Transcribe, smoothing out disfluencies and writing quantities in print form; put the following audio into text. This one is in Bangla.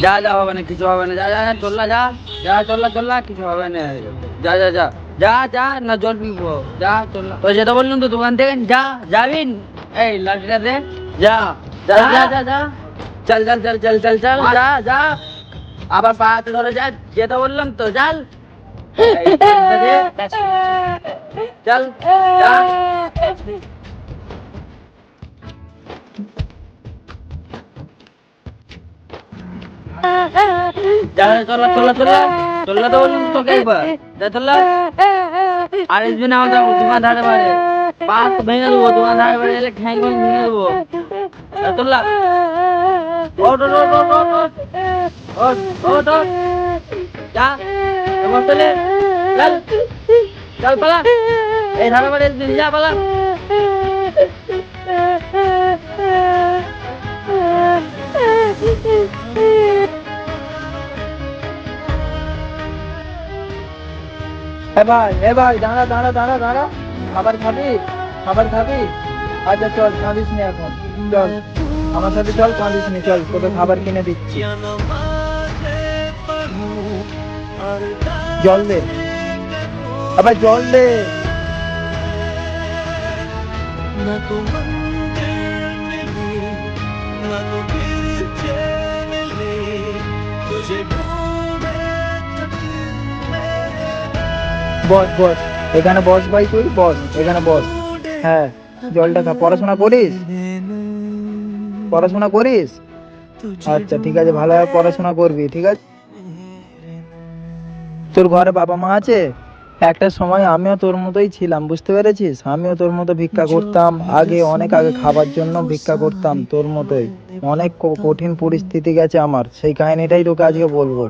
যা যা হবে না, কিছু হবে না, যা যা যা, চল না, যা যা, চল না, কিছু হবে না, যা যা যা যা যা, না জল পিবো, যা চল না, তো যেটা বললাম তো দোকান থেকে যা, যাবিন, এই লাঠিটা দে, যা যা যা যা যা, চল চল চল চল চল চল, যা যা, আবার পা হাতে ধরে যা, যেটা বললাম তো, চল এই লাঠিটা দে, চল যা। যা চল চল চল চল, তো বললাম তোকে একবার, যা চল। আর আসবি না আমাদের দোকান ধারে বাড়ি, পা তো ভেঙে দেবো, দোকান ধারে বাড়ি এলে ঠ্যাং ভেঙে দেবো, চল। ওট ওট ওট ওট ওট ওট ওট ওট, যা এবার চলে, চল চল পালা, এই ধারে বাড়ি আসবি, যা পালা। এ ভাই দাঁড়া দাঁড়া দাঁড়া দাঁড়া, খাবার খাবি? খাবার খাবি? আচ্ছা চল, কাঁদিস নি এখন, চল আমার সাথে চল, কাঁদিস নি, চল তোকে খাবার কিনে দিচ্ছি। জল দে, আবার জল দে। বস বস, এখানে বস ভাই, তুই বস, এখানে বস। হ্যাঁ, জলটা খা। পড়াশোনা করিস? পড়াশোনা করিস? আচ্ছা ঠিক আছে, ভালোভাবে পড়াশোনা করবি, ঠিক আছে? তোর ঘরে বাবা মা আছে? একটা সময় আমিও তোর মতোই ছিলাম, বুঝতে পেরেছিস? আমিও তোর মতো ভিক্ষা করতাম, আগে অনেক আগে খাবার জন্য ভিক্ষা করতাম তোর মতোই। অনেক কঠিন পরিস্থিতি গেছে আমার, সেই কাহিনীটাই তোকে আজকে বলবো।